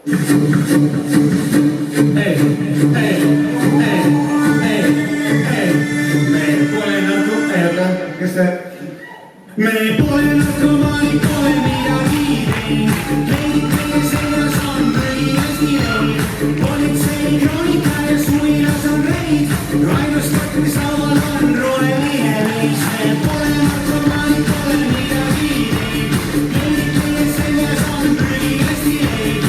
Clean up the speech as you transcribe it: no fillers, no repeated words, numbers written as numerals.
Me pole narkomaani, pole midagi teinud, leidid meie seljas on põhilasti leid. Politsei kroonika ja suinas on reid, ainus takk, mis laual on roheline veis. Me pole narkomaani, pole midagi teinud, leidid meie seljas on põhilasti leid.